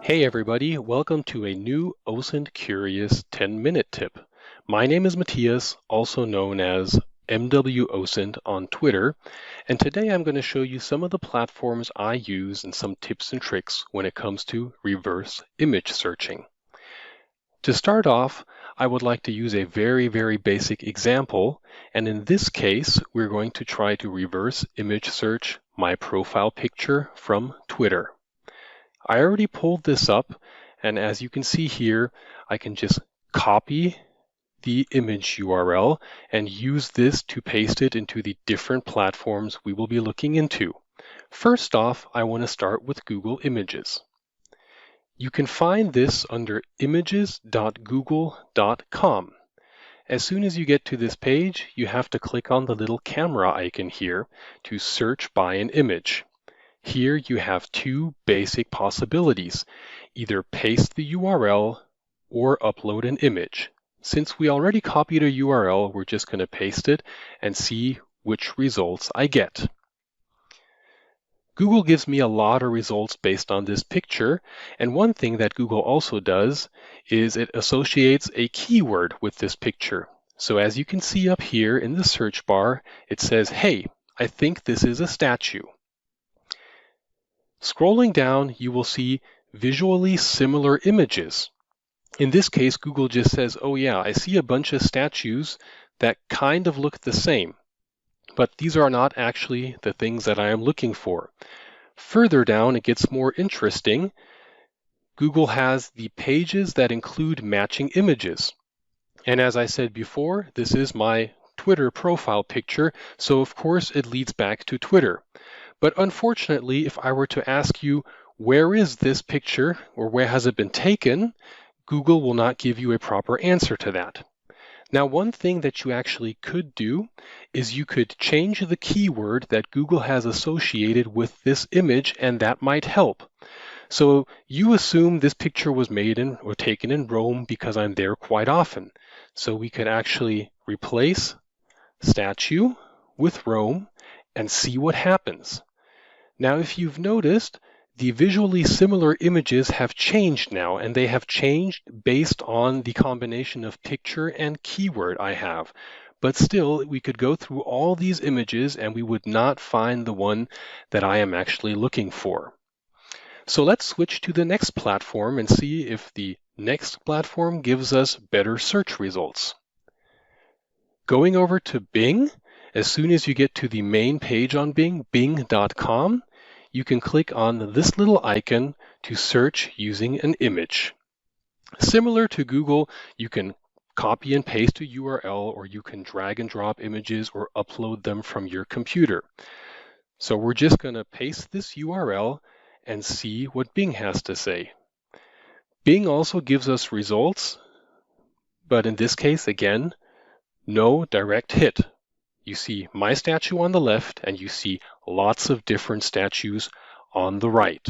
Hey everybody, welcome to a new OSINT Curious 10-minute tip. My name is Matthias, also known as MWOSINT on Twitter, and today I'm going to show you some of the platforms I use and some tips and tricks when it comes to reverse image searching. To start off, I would like to use a very basic example, and in this case, we're going to try to reverse image search my profile picture from Twitter. I already pulled this up, and as you can see here, I can just copy the image URL and use this to paste it into the different platforms we will be looking into. First off, I want to start with Google Images. You can find this under images.google.com. As soon as you get to this page, you have to click on the little camera icon here to search by an image. Here you have two basic possibilities, either paste the URL or upload an image. Since we already copied a URL, we're just going to paste it and see which results I get. Google gives me a lot of results based on this picture, and one thing that Google also does is it associates a keyword with this picture. So as you can see up here in the search bar, it says, "Hey, I think this is a statue." Scrolling down, you will see visually similar images. In this case, Google just says, "Oh yeah, I see a bunch of statues that kind of look the same." But these are not actually the things that I am looking for. Further down, it gets more interesting. Google has the pages that include matching images. And as I said before, this is my Twitter profile picture, so of course it leads back to Twitter. But unfortunately, if I were to ask you, where is this picture or where has it been taken, Google will not give you a proper answer to that. Now, one thing that you actually could do is you could change the keyword that Google has associated with this image, and that might help. So you assume this picture was made in or taken in Rome because I'm there quite often. So we could actually replace statue with Rome and see what happens. Now, if you've noticed, the visually similar images have changed now, and they have changed based on the combination of picture and keyword I have. But still, we could go through all these images and we would not find the one that I am actually looking for. So let's switch to the next platform and see if the next platform gives us better search results. Going over to Bing, as soon as you get to the main page on Bing, bing.com, you can click on this little icon to search using an image. Similar to Google, you can copy and paste a URL, or you can drag and drop images or upload them from your computer. So we're just going to paste this URL and see what Bing has to say. Bing also gives us results, but in this case, again, no direct hit. You see my statue on the left, and you see lots of different statues on the right.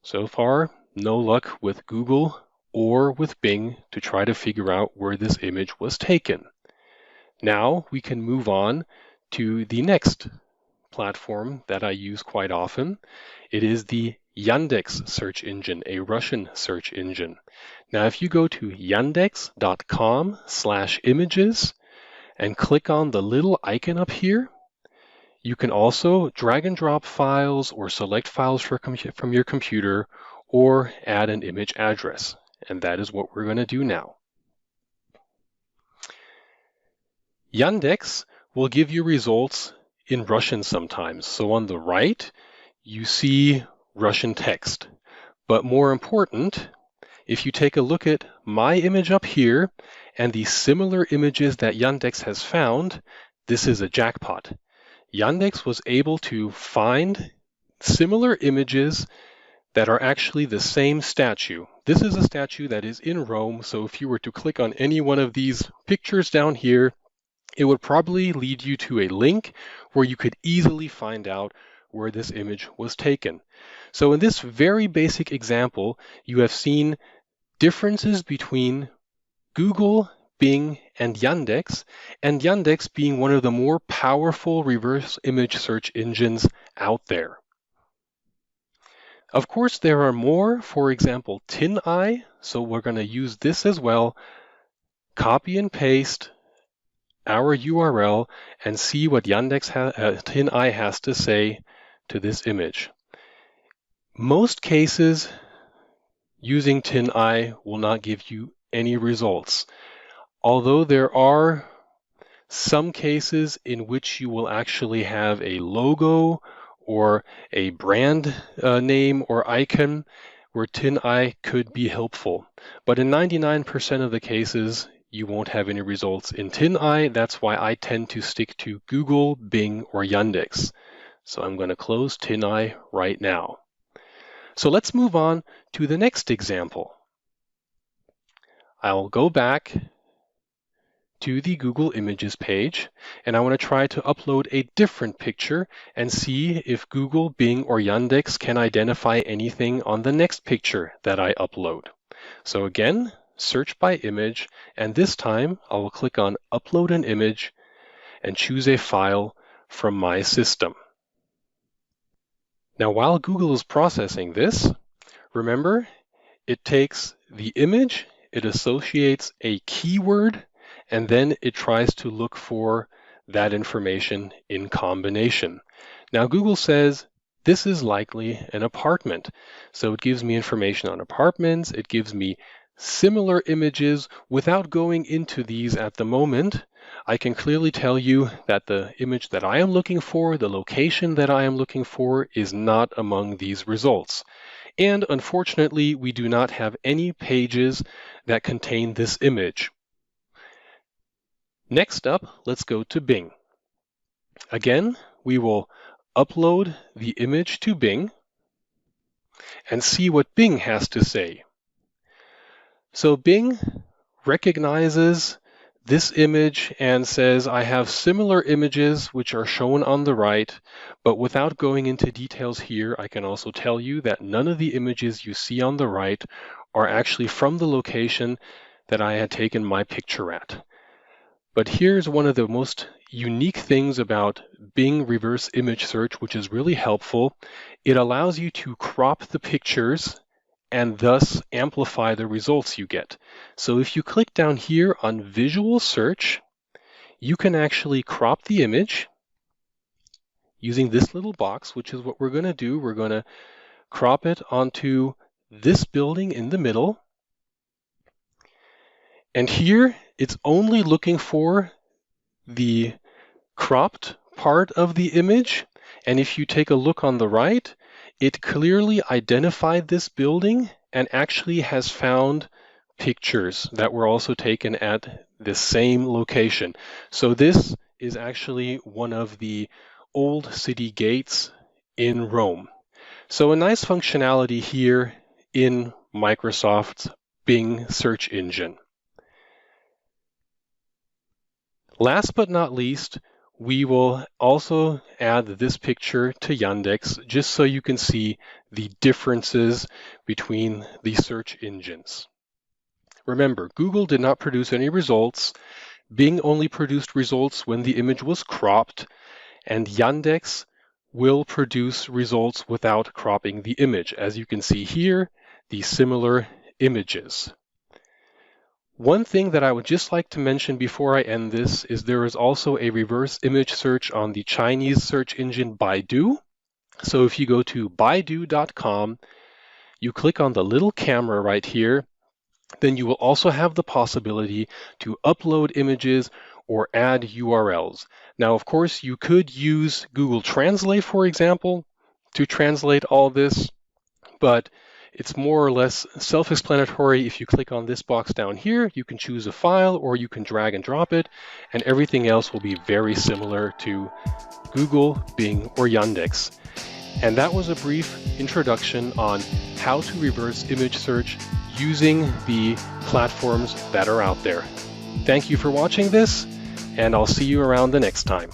So far, no luck with Google or with Bing to try to figure out where this image was taken. Now we can move on to the next platform that I use quite often. It is the Yandex search engine, a Russian search engine. Now, if you go to yandex.com/images, and click on the little icon up here, you can also drag and drop files or select files from your computer or add an image address. And that is what we're going to do now. Yandex will give you results in Russian sometimes. So on the right, you see Russian text. But more important, if you take a look at my image up here and the similar images that Yandex has found, this is a jackpot. Yandex was able to find similar images that are actually the same statue. This is a statue that is in Rome, so if you were to click on any one of these pictures down here, it would probably lead you to a link where you could easily find out where this image was taken. So in this very basic example, you have seen differences between Google, Bing, and Yandex being one of the more powerful reverse image search engines out there. Of course, there are more, for example, TinEye, so we're going to use this as well. Copy and paste our URL and see what Yandex TinEye has to say to this image. Most cases using TinEye will not give you any results, although there are some cases in which you will actually have a logo or a brand name or icon where TinEye could be helpful. But in 99% of the cases, you won't have any results in TinEye. That's why I tend to stick to Google, Bing, or Yandex. So I'm going to close TinEye right now. So let's move on to the next example. I'll go back to the Google Images page, and I want to try to upload a different picture and see if Google, Bing, or Yandex can identify anything on the next picture that I upload. So again, search by image, and this time I will click on Upload an Image and choose a file from my system. Now, while Google is processing this, remember, it takes the image, it associates a keyword, and then it tries to look for that information in combination. Now, Google says this is likely an apartment. So it gives me information on apartments. It gives me similar images. Without going into these at the moment, I can clearly tell you that the image that I am looking for, the location that I am looking for, is not among these results. And unfortunately, we do not have any pages that contain this image. Next up, let's go to Bing. Again, we will upload the image to Bing and see what Bing has to say. So Bing recognizes this image and says, I have similar images which are shown on the right, but without going into details here, I can also tell you that none of the images you see on the right are actually from the location that I had taken my picture at. But here's one of the most unique things about Bing reverse image search, which is really helpful. It allows you to crop the pictures and thus amplify the results you get. So if you click down here on visual search, you can actually crop the image using this little box, which is what we're going to do. We're going to crop it onto this building in the middle. And here, it's only looking for the cropped part of the image. And if you take a look on the right, it clearly identified this building and actually has found pictures that were also taken at the same location. So this is actually one of the old city gates in Rome. So a nice functionality here in Microsoft's Bing search engine. Last but not least, we will also add this picture to Yandex just so you can see the differences between the search engines. Remember, Google did not produce any results. Bing only produced results when the image was cropped, and Yandex will produce results without cropping the image. As you can see here, the similar images. One thing that I would just like to mention before I end this is there is also a reverse image search on the Chinese search engine Baidu. So if you go to baidu.com, you click on the little camera right here, then you will also have the possibility to upload images or add URLs. Now, of course, you could use Google Translate, for example, to translate all this, but it's more or less self-explanatory. If you click on this box down here, you can choose a file or you can drag and drop it, and everything else will be very similar to Google, Bing, or Yandex. And that was a brief introduction on how to reverse image search using the platforms that are out there. Thank you for watching this, and I'll see you around the next time.